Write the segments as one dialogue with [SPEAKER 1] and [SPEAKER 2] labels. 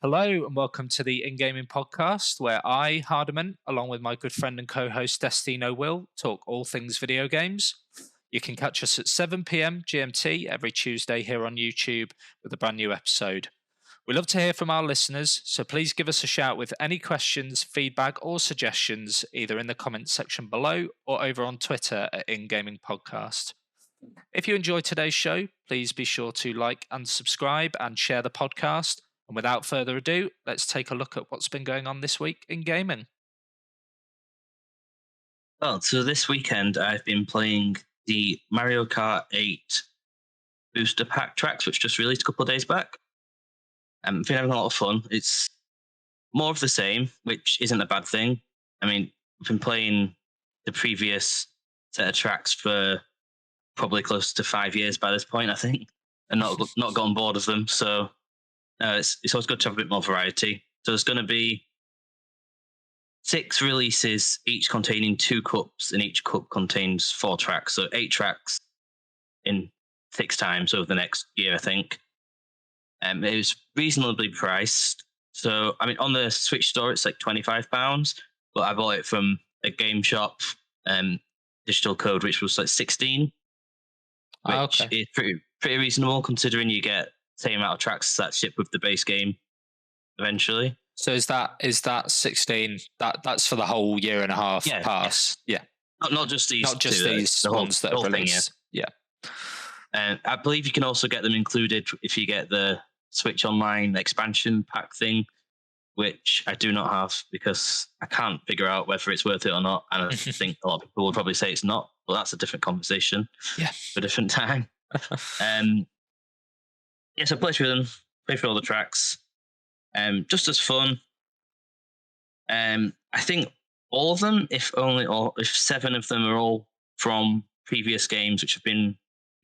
[SPEAKER 1] Hello and welcome to the In Gaming Podcast, where I, Hardiment, along with my good friend and co-host DestinoWill, talk all things video games. You can catch us at 7 p.m. GMT every Tuesday here on YouTube with a brand new episode. We love to hear from our listeners, so please give us a shout with any questions, feedback, or suggestions, either in the comments section below or over on Twitter at In Gaming Podcast. If you enjoyed today's show, please be sure to like and subscribe and share the podcast. And without further ado, let's take a look at what's been going on this week in gaming.
[SPEAKER 2] Well, so this weekend I've been playing the Mario Kart 8 booster pack tracks, which just released a couple of days back. I've been having a lot of fun. It's more of the same, which isn't a bad thing. I mean, I've been playing the previous set of tracks for probably close to 5 years by this point, I think, and not gotten bored of them. So it's always good to have a bit more variety. So there's going to be 6 releases, each containing 2 cups, and each cup contains 4 tracks. So 8 tracks in 6 times over the next year, I think. It was reasonably priced. So, I mean, on the Switch store, it's like £25, but I bought it from a game shop digital code, which was like 16, which is pretty reasonable considering you get the same amount of tracks that ship with the base game eventually.
[SPEAKER 1] So is that 16? That's for the whole year and a half pass. Yeah.
[SPEAKER 2] Not just these.
[SPEAKER 1] Not just these ones that are released. Yeah.
[SPEAKER 2] And I believe you can also get them included if you get the Switch Online expansion pack thing, which I do not have because I can't figure out whether it's worth it or not. And I think a lot of people will probably say it's not, but that's a different conversation for a different time. So play through them, play through all the tracks. Just as fun. I think all of them, if 7 of them are all from previous games which have been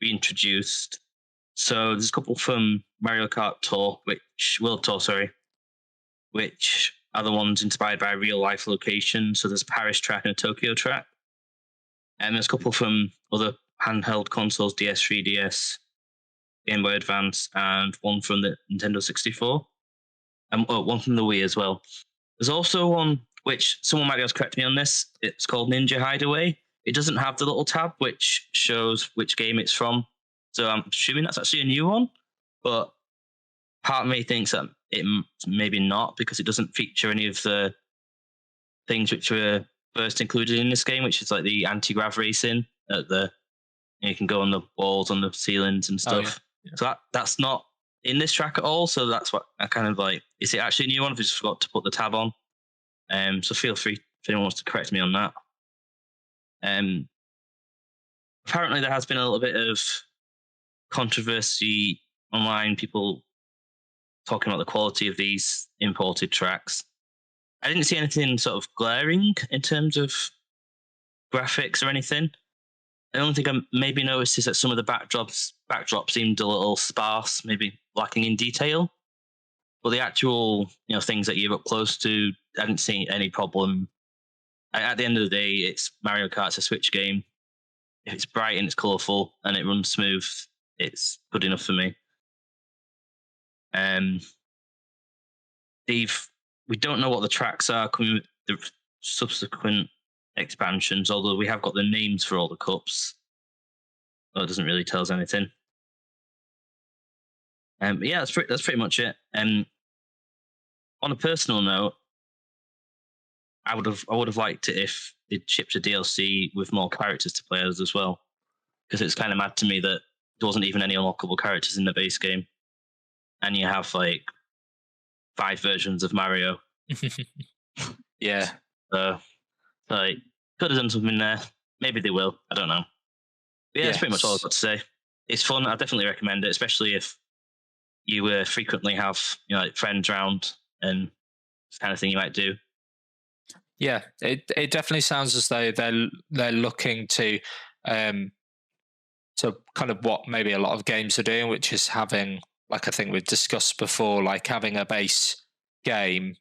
[SPEAKER 2] reintroduced. So there's a couple from Mario Kart Tour, World Tour, which are the ones inspired by real life locations. So there's a Paris track and a Tokyo track. And there's a couple from other handheld consoles, DS, 3DS, Game Boy Advance, and one from the Nintendo 64. And one from the Wii as well. There's also one which someone might be able to correct me on this. It's called Ninja Hideaway. It doesn't have the little tab which shows which game it's from. So I'm assuming that's actually a new one. But part of me thinks that it maybe not because it doesn't feature any of the things which were first included in this game, which is like the anti-grav racing. You can go on the walls, on the ceilings and stuff. Yeah. So that's not in this track at all. So that's what I kind of like. Is it actually a new one? I've just forgot to put the tab on. So feel free if anyone wants to correct me on that. Apparently there has been a little bit of controversy online, people talking about the quality of these imported tracks. I didn't see anything sort of glaring in terms of graphics or anything. The only thing I maybe noticed is that some of the backdrops seemed a little sparse, maybe lacking in detail. But the actual things that you're up close to, I didn't see any problem. At the end of the day, it's Mario Kart, it's a Switch game. If it's bright and it's colourful and it runs smooth, it's good enough for me. We don't know what the tracks are coming with the subsequent expansions, although we have got the names for all the cups. Well, it doesn't really tell us anything. That's pretty much it. On a personal note, I would have liked it if they'd shipped a DLC with more characters to play as well, because it's kind of mad to me that there wasn't even any unlockable characters in the base game, and you have like 5 versions of Mario.
[SPEAKER 1] Yeah.
[SPEAKER 2] Like, could have done something there. Maybe they will. I don't know. But that's pretty much all I've got to say. It's fun. I definitely recommend it, especially if you frequently have like friends around and it's the kind of thing you might do.
[SPEAKER 1] Yeah, it definitely sounds as though they're looking to kind of what maybe a lot of games are doing, which is having, like I think we've discussed before, like having a base game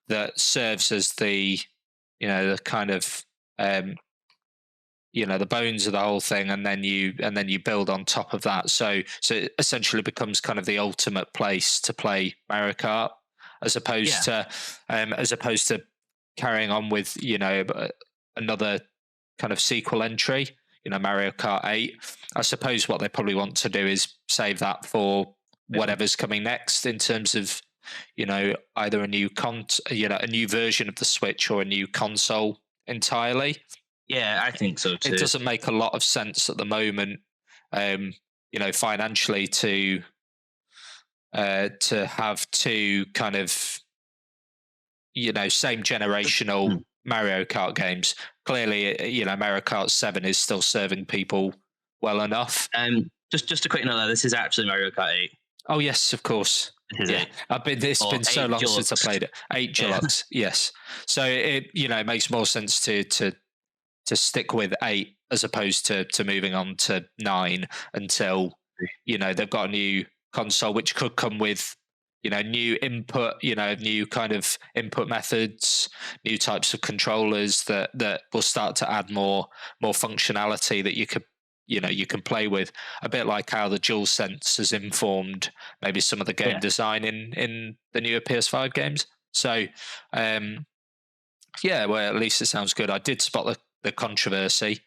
[SPEAKER 1] that serves as the the kind of the bones of the whole thing, and then you build on top of that. So it essentially becomes kind of the ultimate place to play Mario Kart, as opposed to carrying on with another kind of sequel entry, Mario Kart 8. I suppose what they probably want to do is save that for whatever's coming next in terms of either a new a new version of the Switch or a new console entirely.
[SPEAKER 2] Yeah, I think so too.
[SPEAKER 1] It doesn't make a lot of sense at the moment, financially to have two kind of same generational Mario Kart games. Clearly, Mario Kart 7 is still serving people well enough.
[SPEAKER 2] Just a quick note there, this is actually Mario Kart 8.
[SPEAKER 1] Oh yes, of course.
[SPEAKER 2] Yeah,
[SPEAKER 1] it's been so long since I played it. 8 Deluxe, yes. So it makes more sense to stick with 8 as opposed to moving on to 9 until they've got a new console, which could come with new input, new kind of input methods, new types of controllers that will start to add more functionality that you can play with, a bit like how the DualSense has informed maybe some of the game design in the newer PS5 games. So well, at least it sounds good. I did spot the controversy,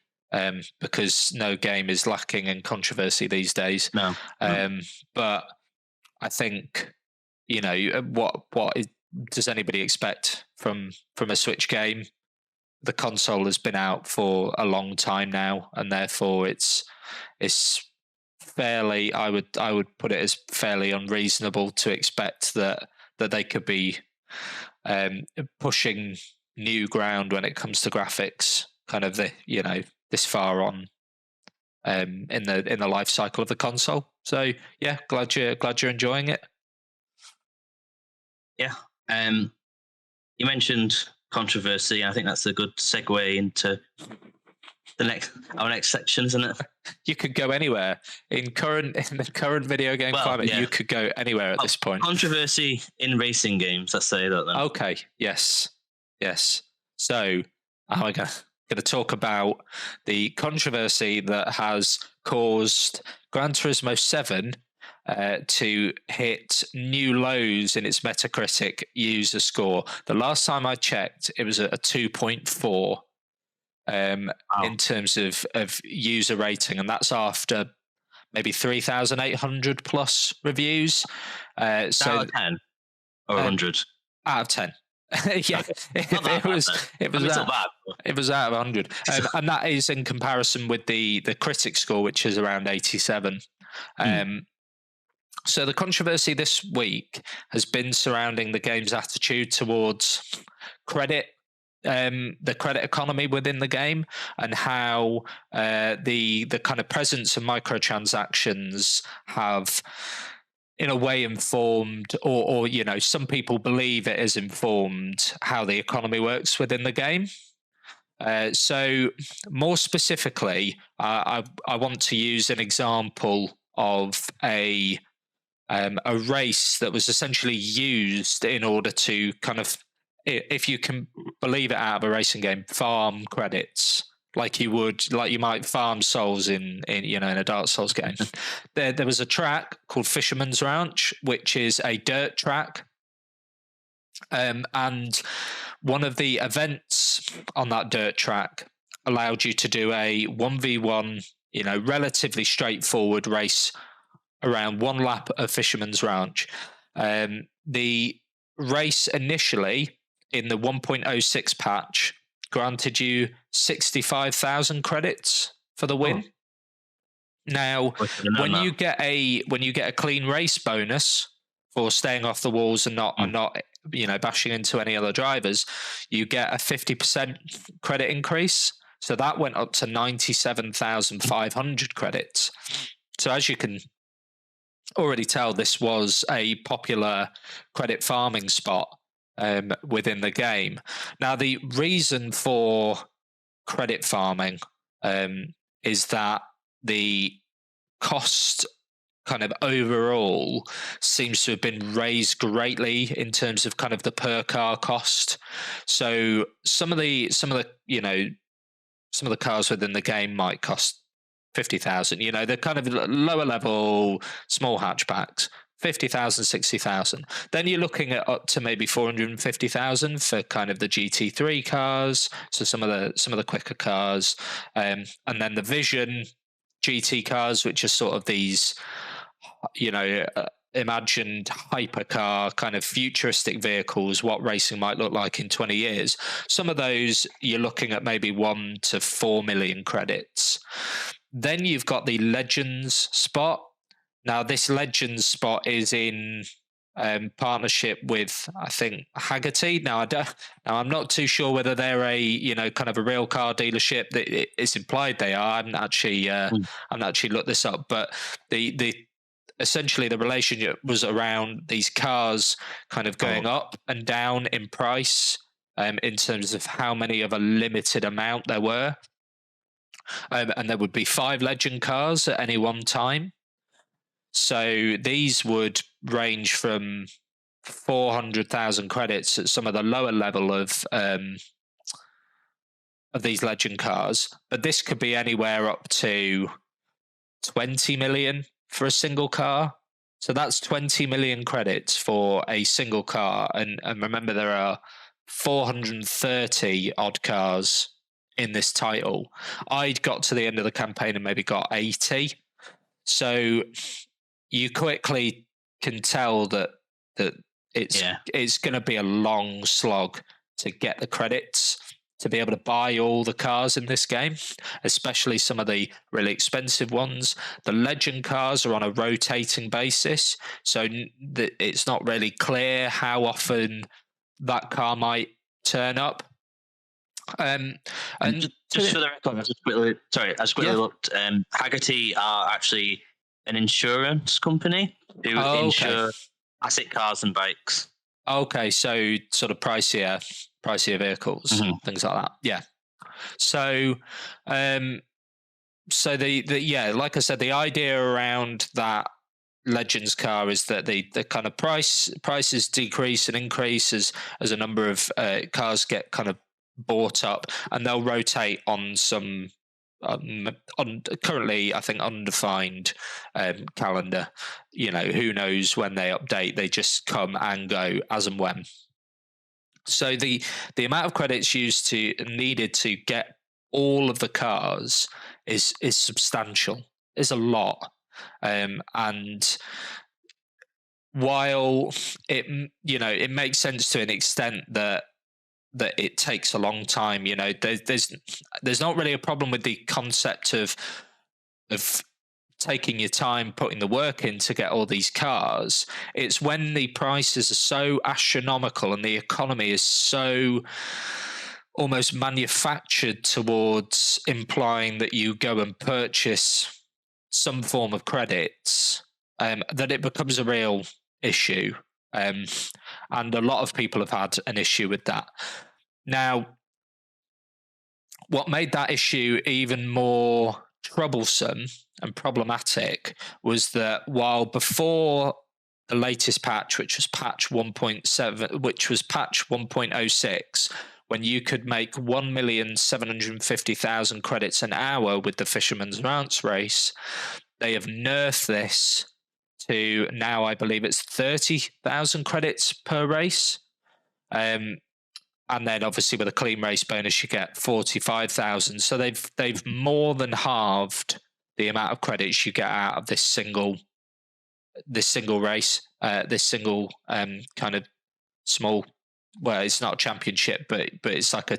[SPEAKER 1] because no game is lacking in controversy these days.
[SPEAKER 2] No.
[SPEAKER 1] But I think does anybody expect from a Switch game? The console has been out for a long time now, and therefore it's fairly, I would put it as fairly unreasonable to expect that they could be pushing new ground when it comes to graphics, kind of this far on in the life cycle of the console. So yeah, glad you're enjoying it.
[SPEAKER 2] Yeah. You mentioned controversy. I think that's a good segue into our next section, isn't it?
[SPEAKER 1] You could go anywhere in the current video game climate. You could go anywhere at this point.
[SPEAKER 2] Controversy in racing games. Let's say that then.
[SPEAKER 1] Okay. Yes. So I'm going to talk about the controversy that has caused Gran Turismo 7 to hit new lows in its Metacritic user score. The last time I checked, it was at a 2.4 in terms of user rating, and that's after maybe 3,800 plus reviews.
[SPEAKER 2] So out of 10 or 100?
[SPEAKER 1] Out of 10. Yeah,
[SPEAKER 2] it was
[SPEAKER 1] out of 100, and that is in comparison with the critic score, which is around 87. So the controversy this week has been surrounding the game's attitude towards credit, the credit economy within the game, and how the kind of presence of microtransactions have, in a way, informed, or some people believe it has informed how the economy works within the game. So more specifically, I want to use an example of a race that was essentially used in order to kind of, if you can believe it, out of a racing game, farm credits like you might farm souls in a Dark Souls game. There was a track called Fisherman's Ranch, which is a dirt track, and one of the events on that dirt track allowed you to do a 1v1, relatively straightforward race around one lap of Fisherman's Ranch. The race initially in the 1.06 patch granted you 65,000 credits for the win. Now, when you get a clean race bonus for staying off the walls and not bashing into any other drivers, you get a 50% credit increase. So that went up to 97,500 credits. So as you can already tell, this was a popular credit farming spot within the game. Now, the reason for credit farming is that the cost kind of overall seems to have been raised greatly in terms of kind of the per car cost. So some of the cars within the game might cost 50,000. They're kind of lower level small hatchbacks. 50,000, 60,000. Then you're looking at up to maybe 450,000 for kind of the GT3 cars, so some of the quicker cars, and then the Vision GT cars, which are sort of these, imagined hypercar kind of futuristic vehicles, what racing might look like in 20 years. Some of those you're looking at maybe 1 to 4 million credits. Then you've got the Legends spot. Now this Legends spot is in partnership with, I think, Haggerty. Now I'm not too sure whether they're a kind of a real car dealership. It's implied they are. I haven't actually looked this up, but the essentially the relationship was around these cars kind of going up and down in price, in terms of how many of a limited amount there were, and there would be 5 Legend cars at any one time. So these would range from 400,000 credits at some of the lower level of these Legend cars, but this could be anywhere up to 20 million for a single car. So that's 20 million credits for a single car, and remember there are 430 odd cars in this title. I'd got to the end of the campaign and maybe got 80. So you quickly can tell that it's going to be a long slog to get the credits to be able to buy all the cars in this game, especially some of the really expensive ones. The Legend cars are on a rotating basis, so it's not really clear how often that car might turn up. And
[SPEAKER 2] just for the record, I just quickly looked. Haggerty are actually an insurance company who insure classic cars and bikes.
[SPEAKER 1] Okay, so sort of pricier vehicles, things like that. Yeah. So, like I said, the idea around that Legends car is that the kind of prices decrease and increase as a number of cars get kind of bought up, and they'll rotate on some currently I think undefined calendar. Who knows when they update? They just come and go as and when. So the amount of credits needed to get all of the cars is substantial. Is a lot, and while it makes sense to an extent that it takes a long time. There's not really a problem with the concept of taking your time, putting the work in to get all these cars. It's when the prices are so astronomical and the economy is so almost manufactured towards implying that you go and purchase some form of credits, that it becomes a real issue. And a lot of people have had an issue with that. Now, what made that issue even more troublesome and problematic was that while before the latest patch, which was patch 1.7, which was patch 1.06, when you could make 1,750,000 credits an hour with the Fisherman's Mounts race, they have nerfed this to now, I believe it's 30,000 credits per race. And then obviously with a clean race bonus, you get 45,000. So they've more than halved the amount of credits you get out of this single race, this single kind of small. Well, it's not a championship, but it's like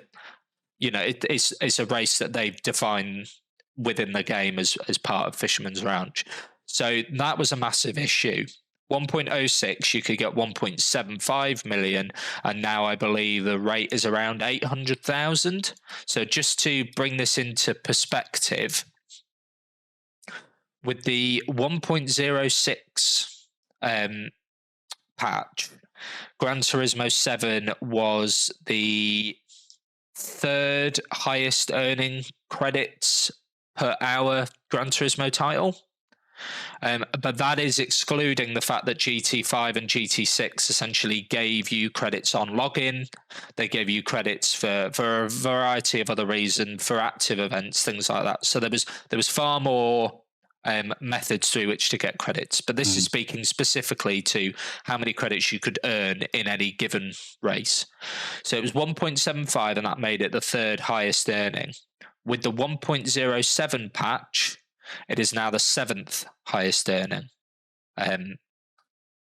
[SPEAKER 1] it's a race that they've defined within the game as part of Fisherman's Ranch. So that was a massive issue. 1.06, you could get 1.75 million, and now I believe the rate is around 800,000. So just to bring this into perspective, with the 1.06 patch, Gran Turismo 7 was the third highest earning credits per hour Gran Turismo title. But that is excluding the fact that GT5 and GT6 essentially gave you credits on login. They gave you credits for a variety of other reasons, for active events, things like that. So there was far more methods through which to get credits, but this is speaking specifically to how many credits you could earn in any given race. So it was 1.75, and that made it the third highest earning. With the 1.07 patch, it is now the seventh highest earning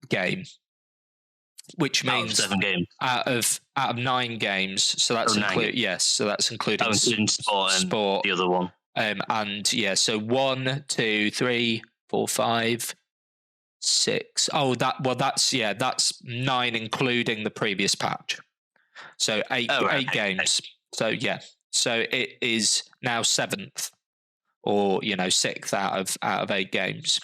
[SPEAKER 1] game, which means
[SPEAKER 2] 7 games
[SPEAKER 1] out of 9 games. So that's so that's including
[SPEAKER 2] sport, the other one.
[SPEAKER 1] And yeah, so 1, 2, 3, 4, 5, 6. Oh, that's 9 including the previous patch. So 8 games. So yeah, so it is now 7th, or 6th out of 8 games,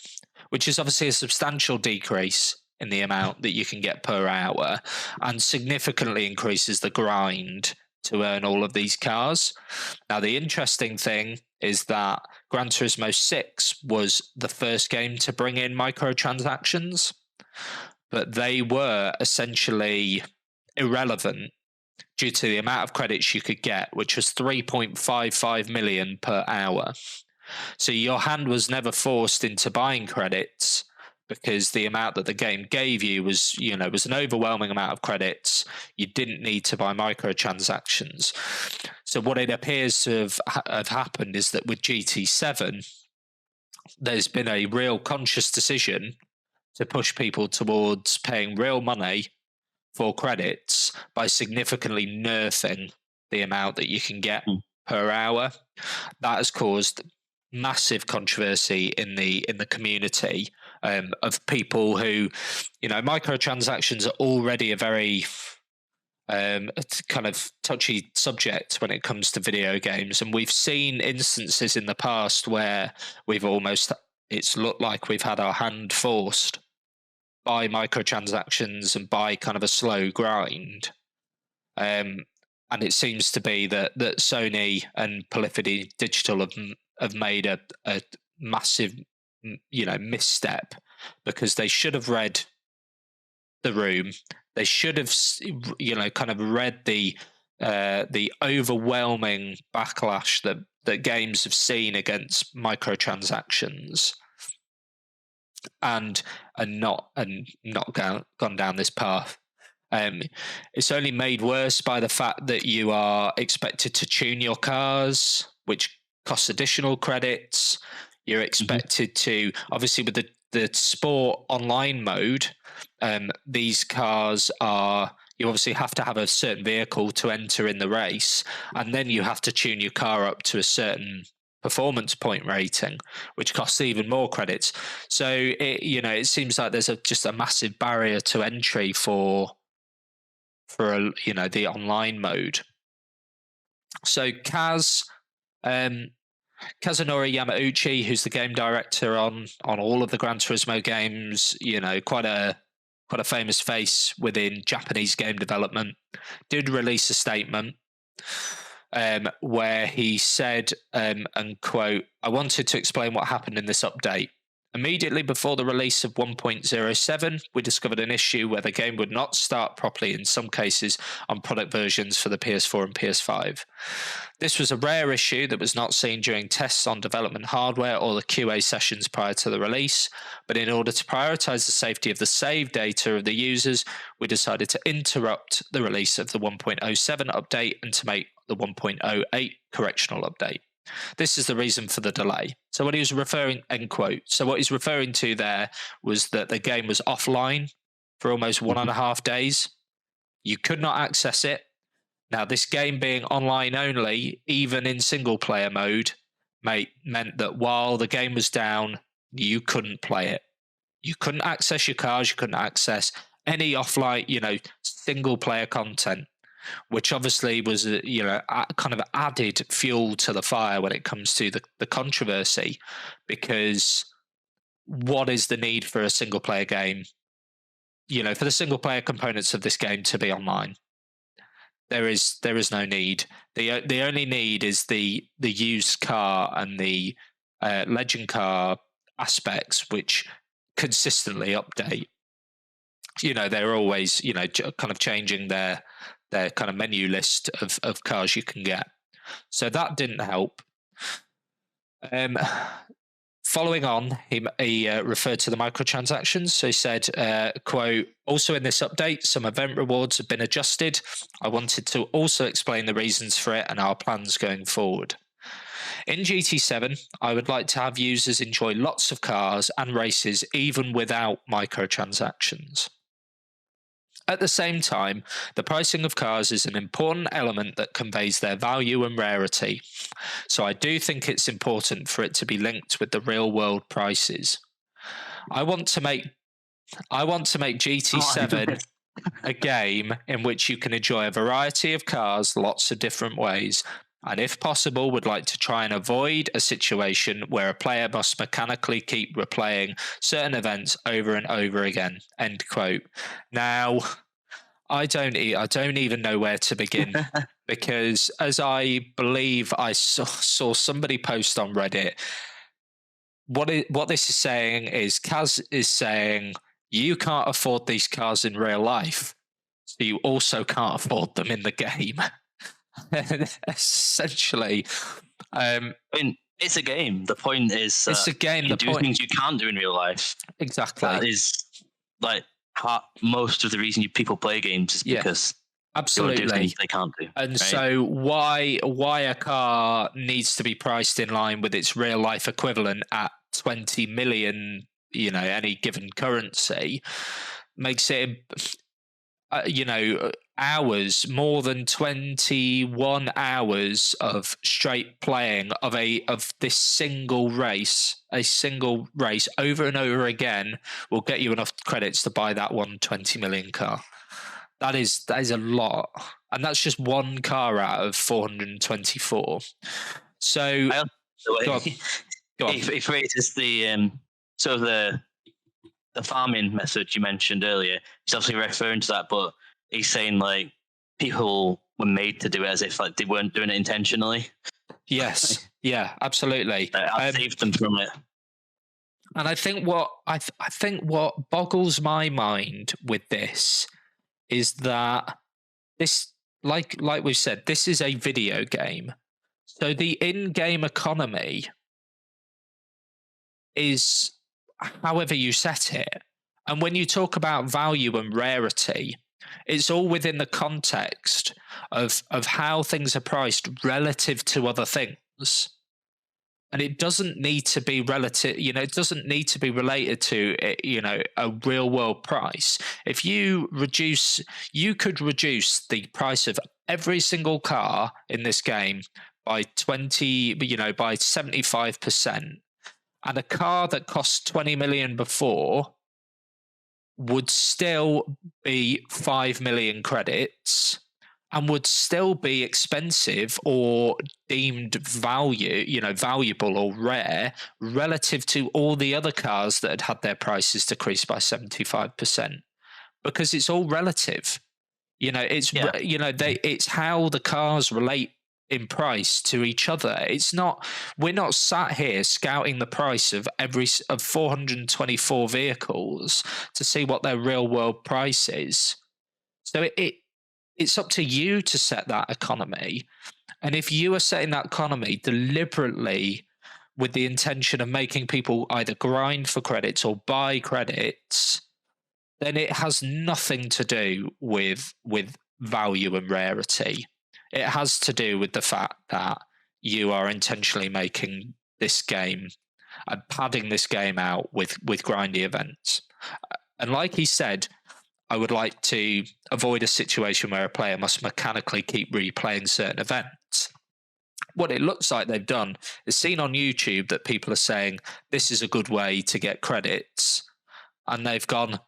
[SPEAKER 1] which is obviously a substantial decrease in the amount that you can get per hour, and significantly increases the grind to earn all of these cars. Now, the interesting thing is that Gran Turismo 6 was the first game to bring in microtransactions, but they were essentially irrelevant due to the amount of credits you could get, which was 3.55 million per hour. So your hand was never forced into buying credits, because the amount that the game gave you was an overwhelming amount of credits. You didn't need to buy microtransactions. So what it appears to have happened is that with GT7, there's been a real conscious decision to push people towards paying real money for credits by significantly nerfing the amount that you can get per hour. That has caused massive controversy in the community of people who, microtransactions are already a very kind of touchy subject when it comes to video games, and we've seen instances in the past where it's looked like we've had our hand forced by microtransactions and by kind of a slow grind. And it seems to be that Sony and Polyphony Digital have made a massive misstep, because they should have read the room. They should have kind of read the overwhelming backlash that games have seen against microtransactions, and not gone down this path. It's only made worse by the fact that you are expected to tune your cars, which costs additional credits. You're expected to, obviously, with the sport online mode, these cars you obviously have to have a certain vehicle to enter in the race, and then you have to tune your car up to a certain performance point rating, which costs even more credits. So it seems like there's just a massive barrier to entry for the online mode. So Kazunori Yamauchi, who's the game director on all of the Gran Turismo games, quite a famous face within Japanese game development, did release a statement where he said, and quote, "I wanted to explain what happened in this update. Immediately before the release of 1.07, we discovered an issue where the game would not start properly in some cases on product versions for the PS4 and PS5. This was a rare issue that was not seen during tests on development hardware or the QA sessions prior to the release, but in order to prioritize the safety of the save data of the users, we decided to interrupt the release of the 1.07 update and to make the 1.08 correctional update. This is the reason for the delay." So what he was referring, end quote. So what he's referring to there was that the game was offline for almost 1.5 days. You could not access it. Now, this game being online only, even in single player mode, meant that while the game was down, you couldn't play it. You couldn't access your cars. You couldn't access any offline, single player content, which obviously was kind of added fuel to the fire when it comes to the controversy, because what is the need for a single player game, for the single player components of this game to be online? There is no need. The only need is the used car and the legend car aspects, which consistently update. They're always kind of changing their kind of menu list of cars you can get. So that didn't help. Following on, he referred to the microtransactions. So he said, quote, also in this update, some event rewards have been adjusted. I wanted to also explain the reasons for it and our plans going forward. In GT7, I would like to have users enjoy lots of cars and races even without microtransactions. At the same time, the pricing of cars is an important element that conveys their value and rarity, so I do think it's important for it to be linked with the real world prices. I want to make GT7 a game in which you can enjoy a variety of cars lots of different ways, and if possible would like to try and avoid a situation where a player must mechanically keep replaying certain events over and over again. End quote. Now, I don't even know where to begin because, as I believe I saw somebody post on Reddit, what this is saying is Kaz is saying you can't afford these cars in real life, so you also can't afford them in the game. Essentially,
[SPEAKER 2] I mean, it's a game. The point is,
[SPEAKER 1] it's a game.
[SPEAKER 2] You do things you can't do in real life.
[SPEAKER 1] Exactly.
[SPEAKER 2] That is like most of the reason people play games is because
[SPEAKER 1] absolutely
[SPEAKER 2] do things they can't do.
[SPEAKER 1] And
[SPEAKER 2] right?
[SPEAKER 1] so why a car needs to be priced in line with its real life equivalent at 20 million, any given currency, makes it hours, more than 21 hours of straight playing of this single race over and over again will get you enough credits to buy that 120 million car. That is a lot, and that's just one car out of 424. So
[SPEAKER 2] go on. He phrases the the farming method you mentioned earlier. He's obviously referring to that, but he's saying like people were made to do it as if like they weren't doing it intentionally.
[SPEAKER 1] Yes, yeah, absolutely.
[SPEAKER 2] I saved them from it.
[SPEAKER 1] And I think what what boggles my mind with this is that this, like we've said, this is a video game, so the in-game economy is however you set it. And when you talk about value and rarity, it's all within the context of how things are priced relative to other things. And it doesn't need to be relative, it doesn't need to be related to, a real world price. If you could reduce the price of every single car in this game by by 75%. And a car that cost 20 million before would still be 5 million credits and would still be expensive or deemed valuable or rare relative to all the other cars that had their prices decreased by 75%, because it's all relative. It's how the cars relate in price to each other. We're not sat here scouting the price of 424 vehicles to see what their real world price is. So it's up to you to set that economy. And if you are setting that economy deliberately with the intention of making people either grind for credits or buy credits, then it has nothing to do with value and rarity. It has to do with the fact that you are intentionally making this game and padding this game out with grindy events. And like he said, I would like to avoid a situation where a player must mechanically keep replaying certain events. What it looks like they've done is seen on YouTube that people are saying this is a good way to get credits, and they've gone,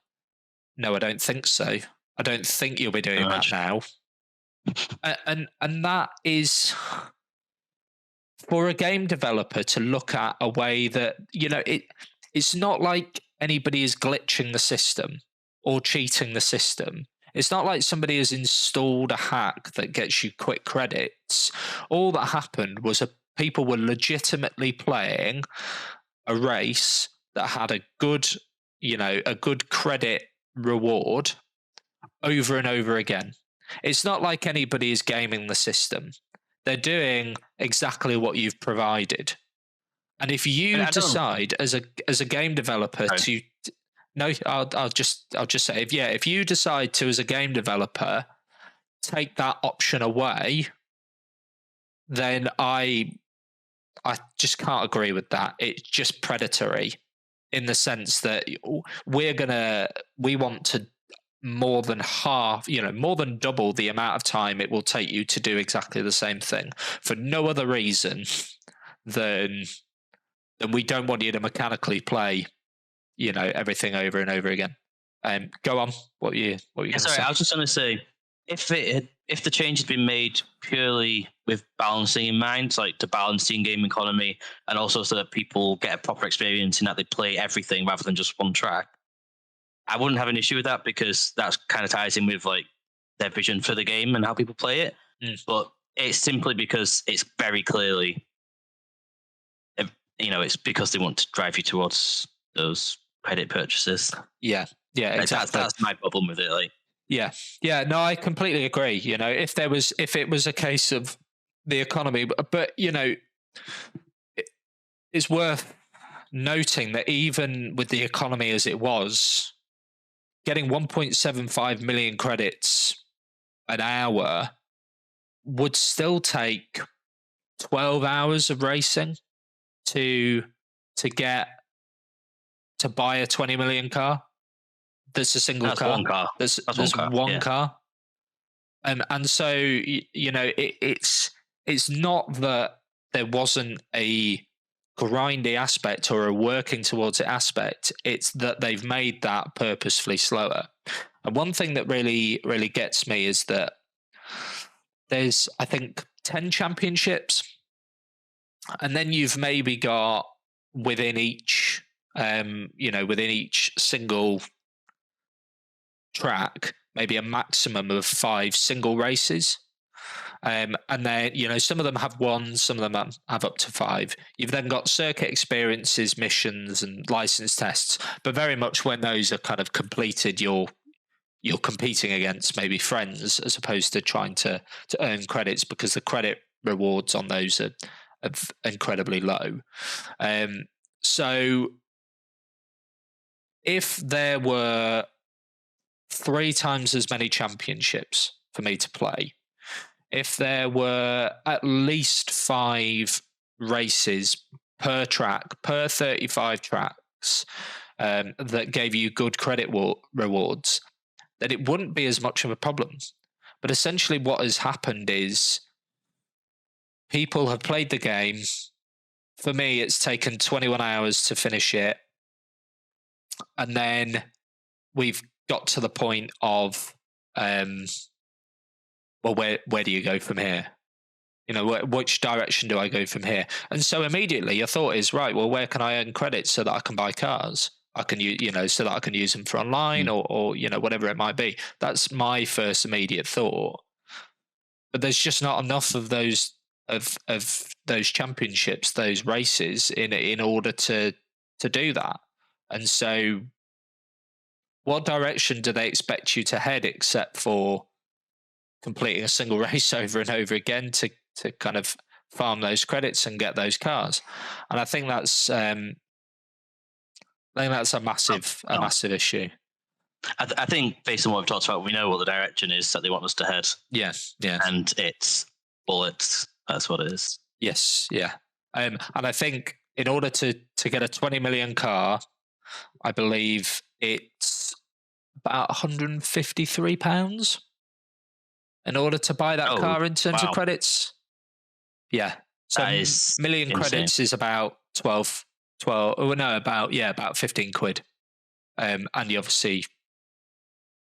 [SPEAKER 1] no, I don't think so. I don't think you'll be doing that now. And that is for a game developer to look at a way that, it's not like anybody is glitching the system or cheating the system. It's not like somebody has installed a hack that gets you quick credits. All that happened was people were legitimately playing a race that had a good credit reward over and over again. It's not like anybody is gaming the system. They're doing exactly what you've provided. And if you decide as a game developer
[SPEAKER 2] Sorry.
[SPEAKER 1] I'll just say, if you decide to, as a game developer, take that option away, then I just can't agree with that. It's just predatory in the sense that we want to more than more than double the amount of time it will take you to do exactly the same thing for no other reason than we don't want you to mechanically play, everything over and over again. Go on. What were you going to say?
[SPEAKER 2] I was just going to say, if the change had been made purely with balancing in mind, like to balance the in-game economy, and also so that people get a proper experience in that they play everything rather than just one track, I wouldn't have an issue with that, because that kind of ties in with like their vision for the game and how people play it. But it's simply because it's very clearly, it's because they want to drive you towards those credit purchases.
[SPEAKER 1] Yeah, exactly.
[SPEAKER 2] That's my problem with it. Like,
[SPEAKER 1] yeah, no, I completely agree. If it was a case of the economy, but it's worth noting that even with the economy as it was, getting 1.75 million credits an hour would still take 12 hours of racing to buy a 20 million car. There's a single car.
[SPEAKER 2] One car.
[SPEAKER 1] There's one car. And so it's not that there wasn't a grindy aspect or a working towards it aspect. It's that they've made that purposefully slower. And one thing that really, really gets me is that there's, I think, 10 championships, and then you've maybe got within each single track, maybe a maximum of 5 single races. And then, some of them have 1, some of them have up to 5. You've then got circuit experiences, missions, and license tests. But very much when those are kind of completed, you're competing against maybe friends as opposed to trying to earn credits, because the credit rewards on those are incredibly low. So if there were 3 times as many championships for me to play, if there were at least 5 races per track, per 35 tracks, that gave you good credit rewards, then it wouldn't be as much of a problem. But essentially what has happened is people have played the game. For me, it's taken 21 hours to finish it. And then we've got to the point of, where do you go from here? Which direction do I go from here? And so immediately your thought is, right, well, where can I earn credits so that I can buy cars? I can use, so that I can use them for online or whatever it might be. That's my first immediate thought. But there's just not enough of those of those championships, those races in order to do that. And so what direction do they expect you to head except for completing a single race over and over again to kind of farm those credits and get those cars? And I think that's a massive issue.
[SPEAKER 2] I think based on what we've talked about, we know what the direction is that they want us to head.
[SPEAKER 1] Yeah.
[SPEAKER 2] And it's bullets. That's what it is.
[SPEAKER 1] Yes, yeah. And I think in order to get a 20 million car, I believe it's about £153 in order to buy that car in terms of credits. Yeah. So million insane. Credits is about 15 quid. And you obviously,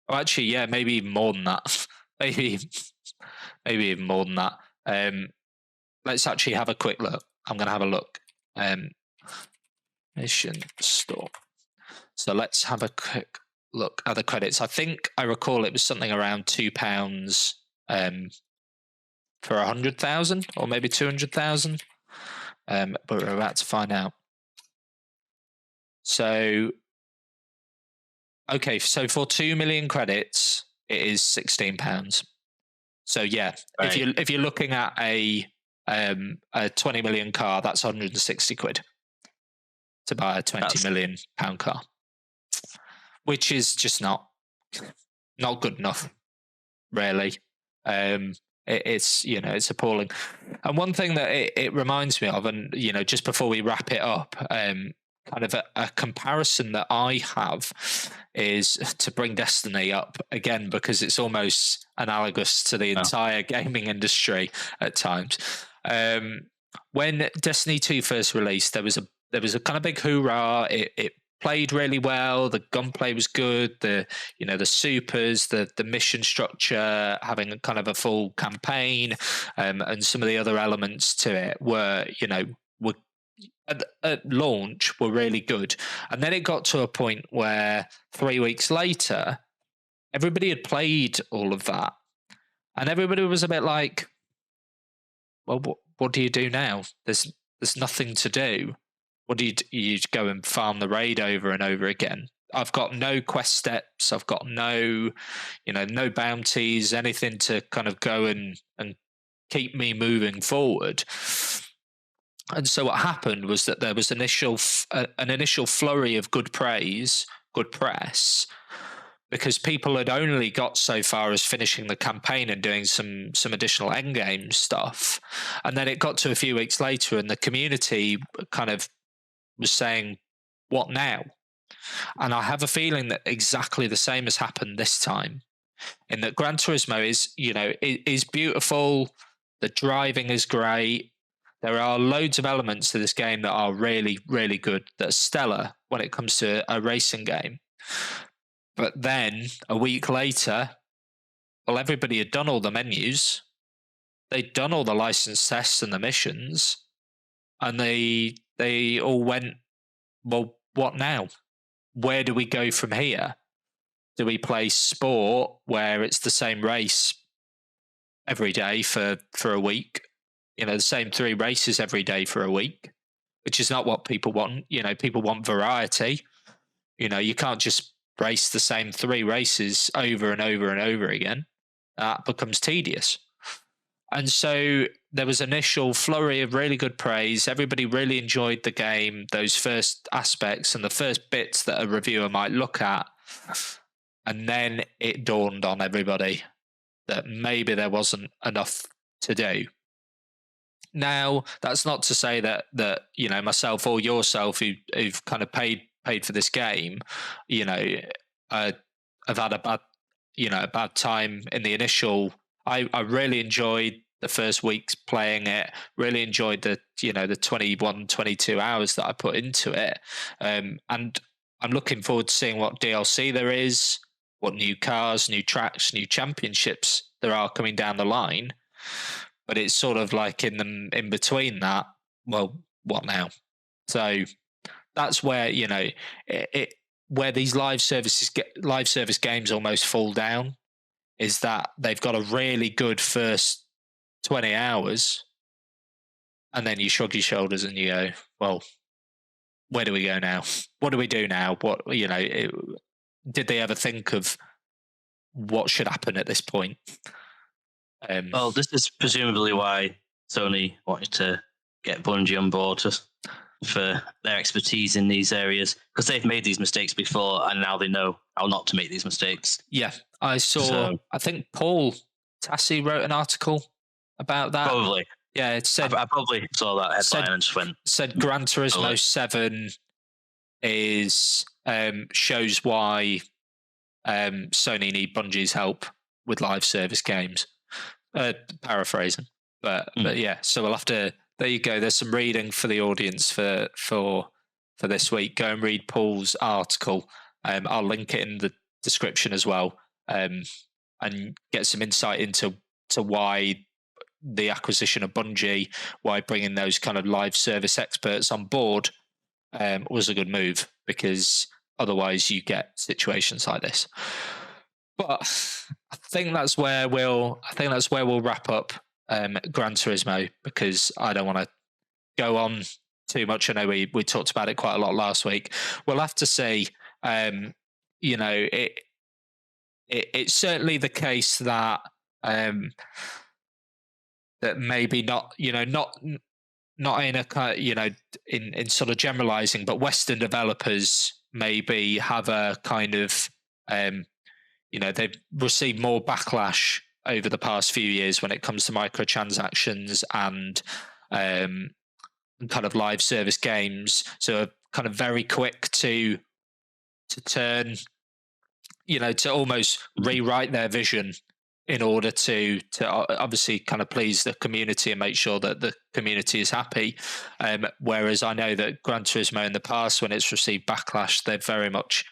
[SPEAKER 1] maybe even more than that. maybe even more than that. Let's actually have a quick look. I'm going to have a look. Mission store. So let's have a quick look at the credits. I think I recall it was something around £2 for 100,000 or maybe 200,000. But we're about to find out. So, okay, so for 2 million credits, it is £16. So yeah, right. if you're looking at a 20 million car, that's 160 quid. to buy a £20 million car, which is just not good enough, really. It's it's appalling. And one thing that it reminds me of, and just before we wrap it up, kind of a comparison that I have is to bring Destiny up again, because it's almost analogous to the entire gaming industry at times. When Destiny 2 first released, there was a kind of big hoorah. It played really well. The gunplay was good. The supers, the mission structure, having a kind of a full campaign, and some of the other elements to it were at launch were really good. And then it got to a point where 3 weeks later, everybody had played all of that, and everybody was a bit like, well, what do you do now? There's nothing to do. What do you go and farm the raid over and over again? I've got no quest steps. I've got no bounties, anything to kind of go and keep me moving forward. And so what happened was that there was an initial flurry of good praise, good press, because people had only got so far as finishing the campaign and doing some additional endgame stuff. And then it got to a few weeks later, and the community kind of was saying, what now? And I have a feeling that exactly the same has happened this time, in that Gran Turismo is beautiful. The driving is great. There are loads of elements to this game that are really, really good, that are stellar when it comes to a racing game. But then a week later, well, everybody had done all the menus. They'd done all the license tests and the missions, and they all went, well, what now? Where do we go from here? Do we play sport where it's the same race every day for a week? The same 3 races every day for a week, which is not what people want. People want variety. You can't just race the same 3 races over and over and over again. That becomes tedious. And so there was initial flurry of really good praise. Everybody really enjoyed the game, those first aspects and the first bits that a reviewer might look at. And then it dawned on everybody that maybe there wasn't enough to do. Now, that's not to say that myself or yourself who've kind of paid for this game, have had a bad time in the initial. I really enjoyed the first weeks playing it. Really enjoyed the 21, 22 hours that I put into it, and I'm looking forward to seeing what DLC there is, what new cars, new tracks, new championships there are coming down the line. But it's sort of like in between that. Well, what now? So that's where where these live service games almost fall down, is that they've got a really good first 20 hours, and then you shrug your shoulders and you go, well, where do we go now? What do we do now? What did they ever think of what should happen at this point?
[SPEAKER 2] Well, this is presumably why Sony wanted to get Bungie on board for their expertise in these areas, because they've made these mistakes before and now they know how not to make these mistakes.
[SPEAKER 1] Yeah, I saw. I think Paul Tassi wrote an article about that.
[SPEAKER 2] Probably.
[SPEAKER 1] Yeah, it said.
[SPEAKER 2] I probably saw that headline and just went.
[SPEAKER 1] Said Gran Turismo 7 is shows why Sony need Bungie's help with live service games. Paraphrasing, but yeah. So we'll have to. There you go. There's some reading for the audience for this week. Go and read Paul's article. I'll link it in the description as well, and get some insight into why the acquisition of Bungie, why bringing those kind of live service experts on board was a good move, because otherwise you get situations like this. But I think that's where we'll wrap up Gran Turismo, because I don't want to go on too much. I know we talked about it quite a lot last week. We'll have to see. It's certainly the case that that maybe not not in a in sort of generalizing, but Western developers maybe have a kind of they've received more backlash over the past few years when it comes to microtransactions and kind of live service games. So kind of very quick to turn, to almost rewrite their vision in order to obviously kind of please the community and make sure that the community is happy. Whereas I know that Gran Turismo in the past, when it's received backlash, they very much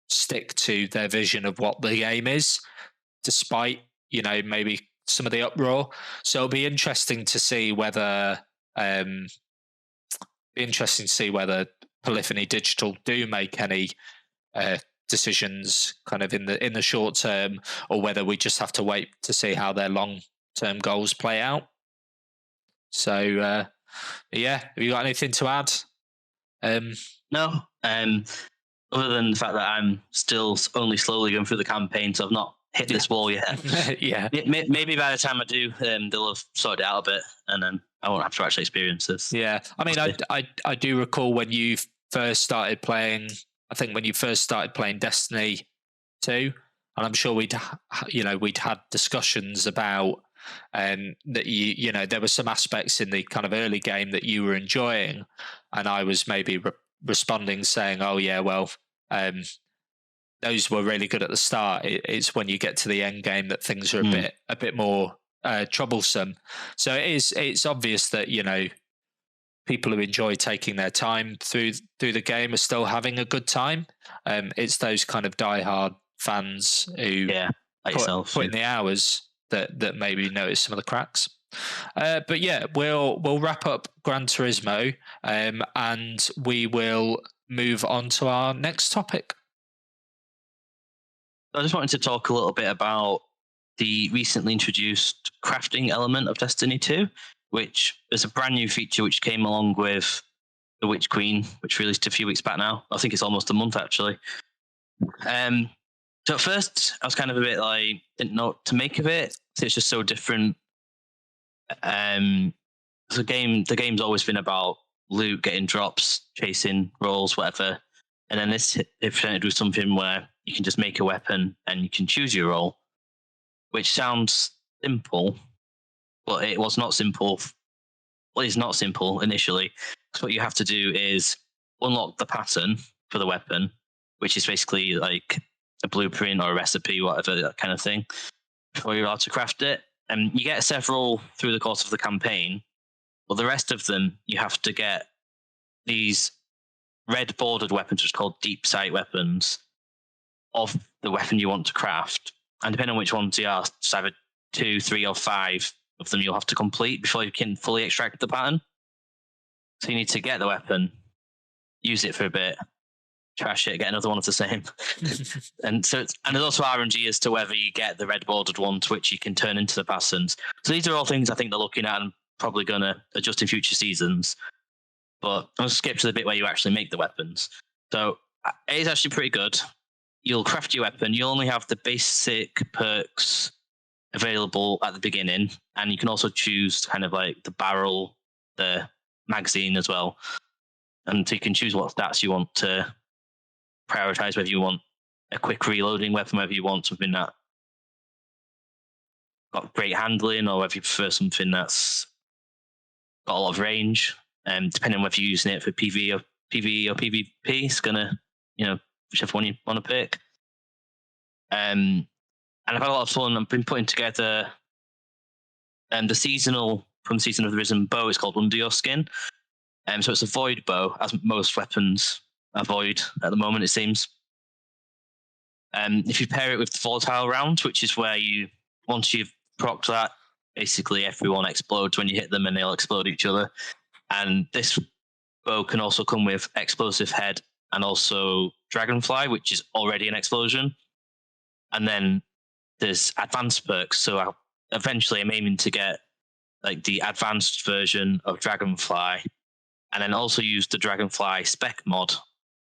[SPEAKER 1] stick to their vision of what the game is, despite maybe some of the uproar. So it'll be interesting to see whether Polyphony Digital do make any decisions kind of in the short term, or whether we just have to wait to see how their long term goals play out. So yeah, have you got anything to add?
[SPEAKER 2] No. Other than the fact that I'm still only slowly going through the campaign, so I've not hit this wall yet.
[SPEAKER 1] Yeah.
[SPEAKER 2] Maybe by the time I do, they'll have sorted it out a bit, and then I won't have to actually experience this.
[SPEAKER 1] Yeah, I mean, I do recall when you first started playing. I think when you first started playing Destiny 2, and I'm sure we'd had discussions about that there were some aspects in the kind of early game that you were enjoying, and I was maybe responding saying, "Oh yeah, well, those were really good at the start. It's when you get to the end game that things are a bit more troublesome." So it's obvious that people who enjoy taking their time through the game are still having a good time. It's those kind of diehard fans who put in the hours that maybe notice some of the cracks. But yeah, we'll wrap up Gran Turismo, and we will move on to our next topic.
[SPEAKER 2] I just wanted to talk a little bit about the recently introduced crafting element of Destiny 2, which is a brand new feature which came along with the Witch Queen, which released a few weeks back now. I think it's almost a month actually. So at first I was kind of a bit like, didn't know what to make of it. It's just so different. The game's always been about loot, getting drops, chasing rolls, whatever. And then this they presented with something where you can just make a weapon and you can choose your role, which sounds simple, but it was not simple. Well, it's not simple initially. So what you have to do is unlock the pattern for the weapon, which is basically like a blueprint or a recipe, whatever, that kind of thing, before you're allowed to craft it. And you get several through the course of the campaign, but the rest of them you have to get these red bordered weapons, which are called deep sight weapons, of the weapon you want to craft. And depending on which ones you are, it's either 2, 3, or 5 of them you'll have to complete before you can fully extract the pattern. So you need to get the weapon, use it for a bit, trash it, get another one of the same. and there's also RNG as to whether you get the red bordered ones, which you can turn into the patterns. So these are all things I think they're looking at and probably going to adjust in future seasons. But I'll skip to the bit where you actually make the weapons. So it is actually pretty good. You'll craft your weapon. You'll only have the basic perks available at the beginning, and you can also choose kind of like the barrel, the magazine as well. And so you can choose what stats you want to prioritize, whether you want a quick reloading weapon, whether you want something that got great handling, or whether you prefer something that's got a lot of range. Depending on whether you're using it for PvE or PvP, it's gonna, whichever one you want to pick. And I've had a lot of fun. I've been putting together the Season of the Risen bow. It's called Under Your Skin. So it's a void bow, as most weapons are void at the moment, it seems. If you pair it with the volatile round, which is where once you've procced that, basically everyone explodes when you hit them and they'll explode each other. And this bow can also come with explosive head and also dragonfly, which is already an explosion. And then there's advanced perks. So eventually I'm aiming to get like the advanced version of dragonfly, and then also use the dragonfly spec mod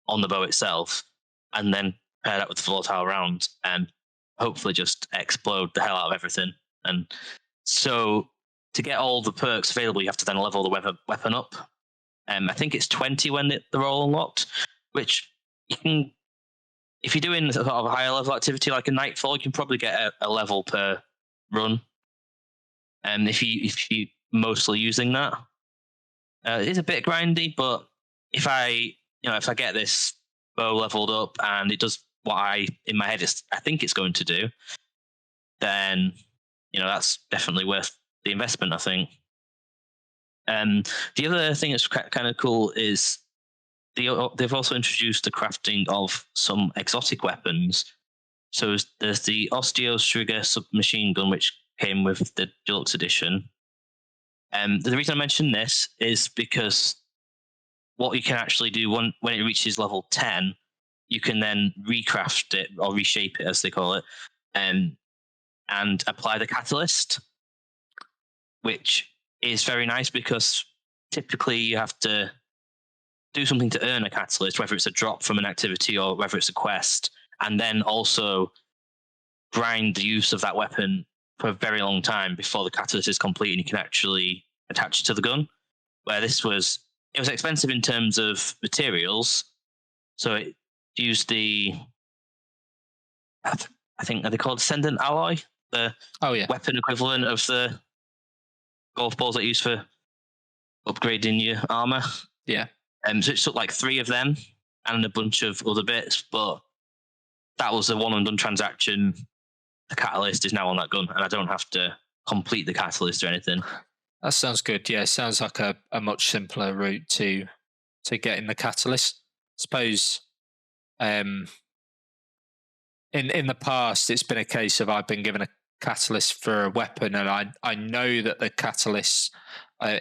[SPEAKER 2] on the bow itself, and then pair that with the volatile round and hopefully just explode the hell out of everything. And so to get all the perks available, you have to then level the weapon up. I think it's 20 when they're all unlocked, which you can, if you're doing sort of a higher level activity like a Nightfall, you can probably get a level per run. And if you mostly using that, it is a bit grindy. But if I get this bow leveled up and it does what in my head I think it's going to do, then that's definitely worth the investment, I think. The other thing that's kind of cool is they've also introduced the crafting of some exotic weapons. So there's the Osteo Striga submachine gun, which came with the deluxe edition. The reason I mention this is because what you can actually do when it reaches level 10, you can then recraft it or reshape it, as they call it, and apply the catalyst, which is very nice because typically you have to do something to earn a catalyst, whether it's a drop from an activity or whether it's a quest, and then also grind the use of that weapon for a very long time before the catalyst is complete and you can actually attach it to the gun. Where it was expensive in terms of materials, so it used the, I think, are they called Ascendant Alloy? The weapon equivalent of the golf balls that you use for upgrading your armor.
[SPEAKER 1] Yeah.
[SPEAKER 2] So it took like 3 of them and a bunch of other bits, but that was a one and done transaction. The catalyst is now on that gun, and I don't have to complete the catalyst or anything.
[SPEAKER 1] That sounds good. Yeah, sounds like a much simpler route to getting the catalyst. I suppose in the past it's been a case of I've been given a catalyst for a weapon, and I know that the catalyst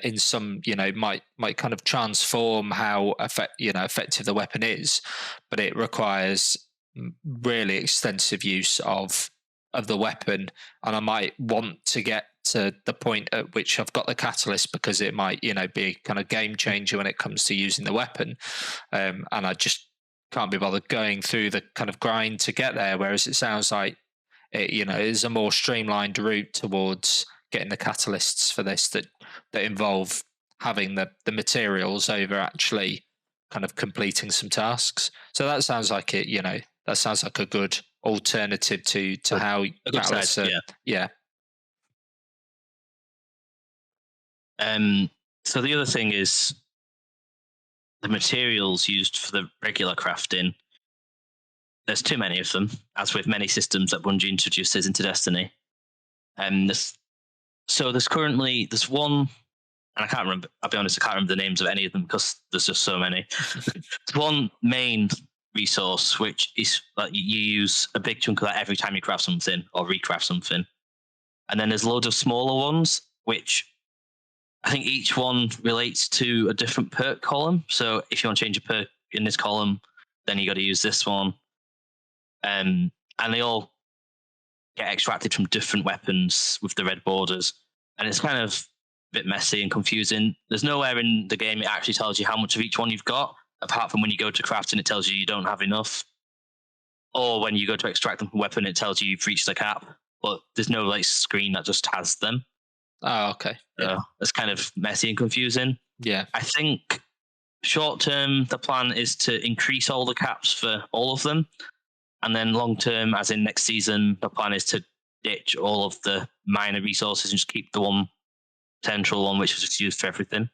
[SPEAKER 1] in some might kind of transform how effective the weapon is, but it requires really extensive use of the weapon, and I might want to get to the point at which I've got the catalyst because it might be a kind of game changer when it comes to using the weapon, and I just can't be bothered going through the kind of grind to get there. Whereas it sounds like it is a more streamlined route towards getting the catalysts for this that involve having the materials over actually kind of completing some tasks. So that sounds like that sounds like a good alternative to how catalysts are. Yeah.
[SPEAKER 2] So the other thing is the materials used for the regular crafting. There's too many of them, as with many systems that Bungie introduces into Destiny. There's one, and I can't remember. I'll be honest, I can't remember the names of any of them because there's just so many. There's one main resource which is like you use a big chunk of that every time you craft something or recraft something, and then there's loads of smaller ones which I think each one relates to a different perk column. So if you want to change a perk in this column, then you got to use this one. And they all get extracted from different weapons with the red borders. And it's kind of a bit messy and confusing. There's nowhere in the game it actually tells you how much of each one you've got, apart from when you go to craft and it tells you don't have enough. Or when you go to extract them from a weapon, it tells you you've reached the cap. But there's no screen that just has them.
[SPEAKER 1] Oh, okay.
[SPEAKER 2] So it's kind of messy and confusing.
[SPEAKER 1] Yeah.
[SPEAKER 2] I think short term, the plan is to increase all the caps for all of them. And then long term, as in next season, the plan is to ditch all of the minor resources and just keep the one central one, which is just used for everything.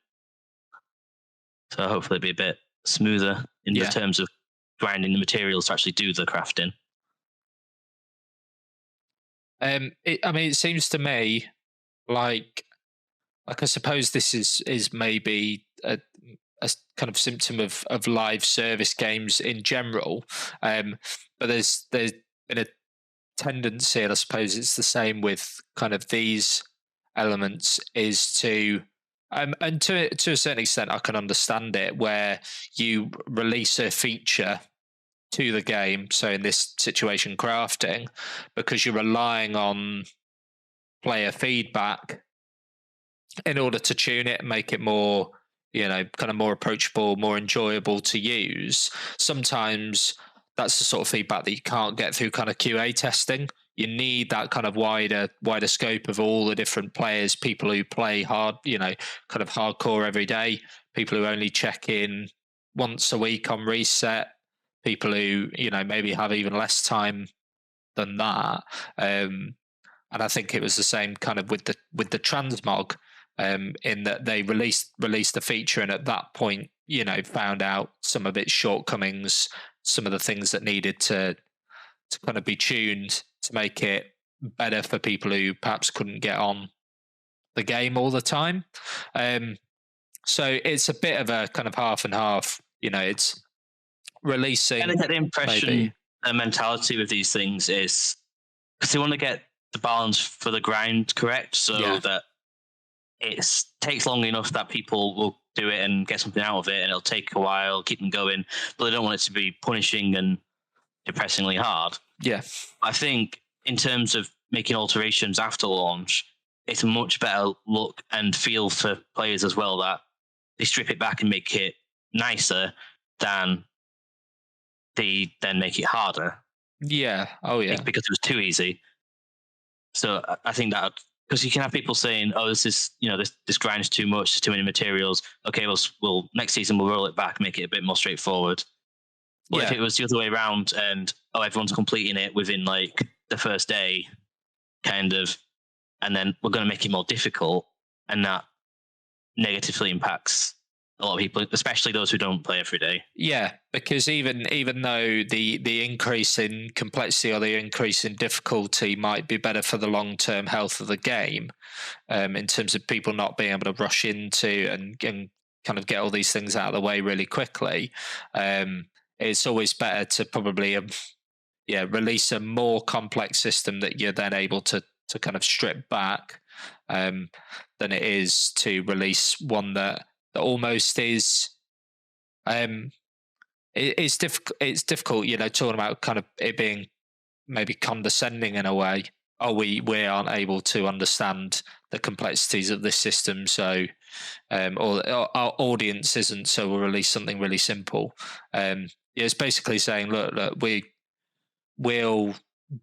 [SPEAKER 2] So hopefully it'll be a bit smoother in the terms of grinding the materials to actually do the crafting.
[SPEAKER 1] It seems to me like I suppose this is maybe a kind of symptom of live service games in general, but there's been a tendency, and I suppose it's the same with kind of these elements, is to and to a certain extent I can understand it, where you release a feature to the game, so in this situation crafting, because you're relying on player feedback in order to tune it and make it more kind of more approachable, more enjoyable to use. Sometimes that's the sort of feedback that you can't get through kind of QA testing. you need that kind of wider scope of all the different players, people who play hard, kind of hardcore every day, people who only check in once a week on reset, people who maybe have even less time than that. And I think it was the same kind of with the transmog, in that they released the feature, and at that point, found out some of its shortcomings, some of the things that needed to kind of be tuned to make it better for people who perhaps couldn't get on the game all the time. So it's a bit of a kind of half and half. It's releasing.
[SPEAKER 2] I get the impression
[SPEAKER 1] maybe.
[SPEAKER 2] the mentality with these things is because they want to get the balance for the grind correct, so that it takes long enough that people will do it and get something out of it, and it'll take a while, keep them going, but they don't want it to be punishing and depressingly hard.
[SPEAKER 1] Yeah.
[SPEAKER 2] I think in terms of making alterations after launch, it's a much better look and feel for players as well, that they strip it back and make it nicer than they then make it harder.
[SPEAKER 1] Yeah. Oh yeah.
[SPEAKER 2] Because it was too easy. So I think that, because you can have people saying, "Oh, this is this grind is too much. There's too many materials." Okay, we'll next season we'll roll it back, make it a bit more straightforward. But if it was the other way around, and everyone's completing it within like the first day, kind of, and then we're going to make it more difficult, and that negatively impacts a lot of people, especially those who don't play every day.
[SPEAKER 1] Yeah, because even though the increase in complexity or the increase in difficulty might be better for the long-term health of the game, in terms of people not being able to rush into and kind of get all these things out of the way really quickly, it's always better to probably release a more complex system that you're then able to kind of strip back, than it is to release one that almost is it's difficult, talking about kind of it being maybe condescending in a way. Oh, we aren't able to understand the complexities of this system, so or our audience isn't, so we'll release something really simple. It's basically saying, look, we'll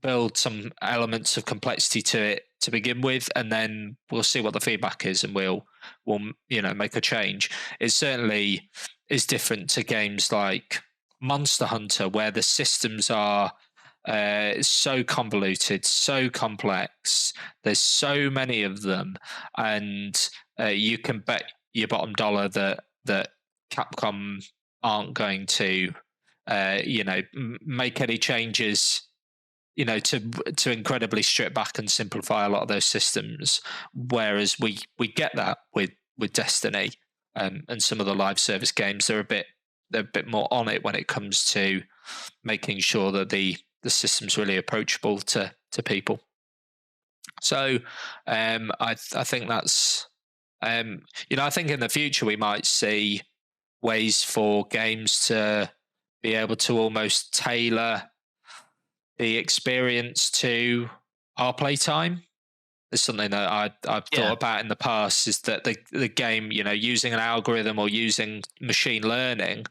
[SPEAKER 1] build some elements of complexity to it to begin with, and then we'll see what the feedback is, and we'll make a change. It certainly is different to games like Monster Hunter, where the systems are so convoluted, so complex. There's so many of them, and you can bet your bottom dollar that Capcom aren't going to make any changes to incredibly strip back and simplify a lot of those systems, whereas we get that with Destiny, and some of the live service games. They're a bit more on it when it comes to making sure that the system's really approachable to people. So I think that's I think in the future we might see ways for games to be able to almost tailor the experience to our playtime. It's something that I've thought about in the past, is that the game, using an algorithm or using machine learning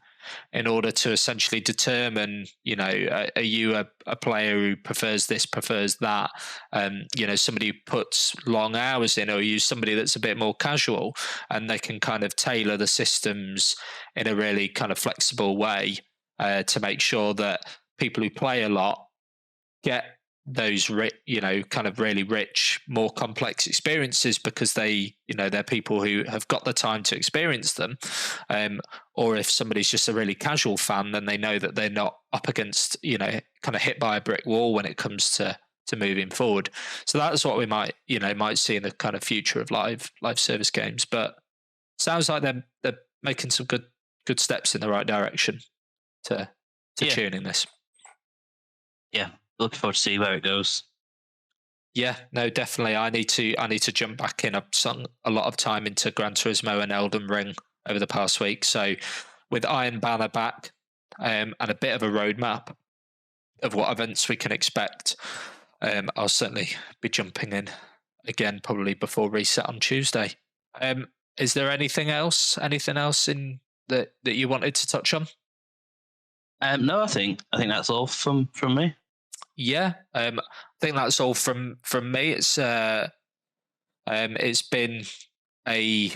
[SPEAKER 1] in order to essentially determine, are you a player who prefers this, prefers that, somebody who puts long hours in, or are you somebody that's a bit more casual, and they can kind of tailor the systems in a really kind of flexible way to make sure that people who play a lot get those kind of really rich, more complex experiences, because they're people who have got the time to experience them, or if somebody's just a really casual fan, then they know that they're not up against kind of hit by a brick wall when it comes to moving forward. So that's what we might see in the kind of future of live service games. But sounds like they're making some good steps in the right direction to tuning this.
[SPEAKER 2] Yeah, looking forward to see where it goes.
[SPEAKER 1] Yeah, no, definitely. I need to jump back in. I've sunk a lot of time into Gran Turismo and Elden Ring over the past week. So with Iron Banner back, and a bit of a roadmap of what events we can expect, I'll certainly be jumping in again, probably before reset on Tuesday. Is there anything else in that you wanted to touch on?
[SPEAKER 2] No, I think that's all from me.
[SPEAKER 1] Yeah, I think that's all from me. It's been a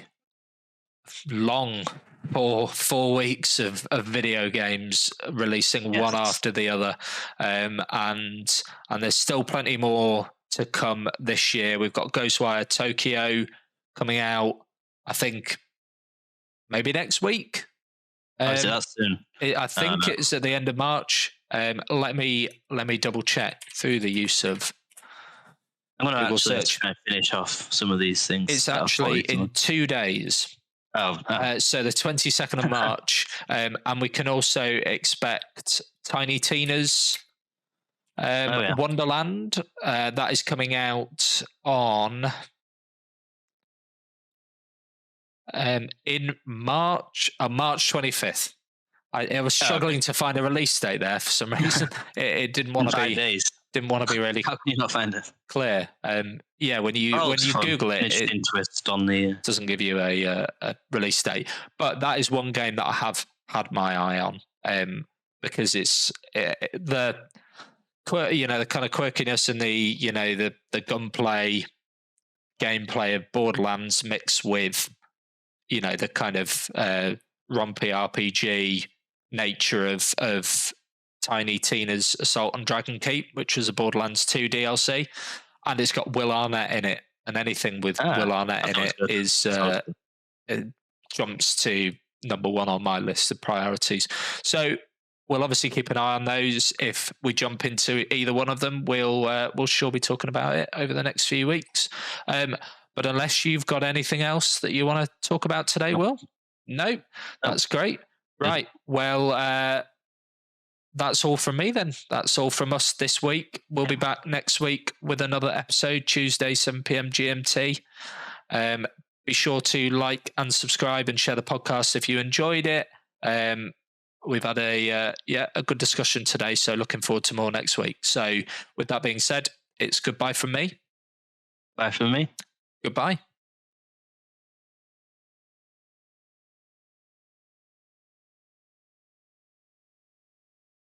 [SPEAKER 1] long 4 weeks of video games releasing one
[SPEAKER 2] Yes.
[SPEAKER 1] after the other, and there's still plenty more to come this year. We've got Ghostwire Tokyo coming out, I think maybe next week.
[SPEAKER 2] Oh, is it that soon?
[SPEAKER 1] I think
[SPEAKER 2] No.
[SPEAKER 1] it's at the end of March. Let me double check through the use of
[SPEAKER 2] I'm going to
[SPEAKER 1] Google
[SPEAKER 2] actually
[SPEAKER 1] search.
[SPEAKER 2] try and finish off some of these things.
[SPEAKER 1] It's
[SPEAKER 2] that I've
[SPEAKER 1] actually
[SPEAKER 2] already done.
[SPEAKER 1] in 2 days.
[SPEAKER 2] Oh.
[SPEAKER 1] So the 22nd of March, and we can also expect Tiny Tina's Wonderland. That is coming out on in March, March 25th. I was struggling to find a release date there for some reason. It didn't want to be
[SPEAKER 2] 5 days.
[SPEAKER 1] Didn't want to be really
[SPEAKER 2] How can you not find it?
[SPEAKER 1] clear. Yeah, when you Google it, it
[SPEAKER 2] twist on the
[SPEAKER 1] doesn't give you a release date. But that is one game that I have had my eye on, because it's the the kind of quirkiness and the gunplay gameplay of Borderlands mixed with the kind of rompy RPG nature of Tiny Tina's Assault on Dragon Keep, which was a Borderlands 2 DLC, and it's got Will Arnett in it, and anything with Will Arnett in it is it jumps to number one on my list of priorities. So we'll obviously keep an eye on those. If we jump into either one of them, we'll sure be talking about it over the next few weeks. But unless you've got anything else that you want to talk about today, Will? No, that's great. Right. Well, that's all from me then. That's all from us this week. We'll be back next week with another episode, Tuesday, 7 p.m. GMT. Be sure to like and subscribe and share the podcast if you enjoyed it. We've had a good discussion today, so looking forward to more next week. So with that being said, it's goodbye from me.
[SPEAKER 2] Bye from me.
[SPEAKER 1] Goodbye.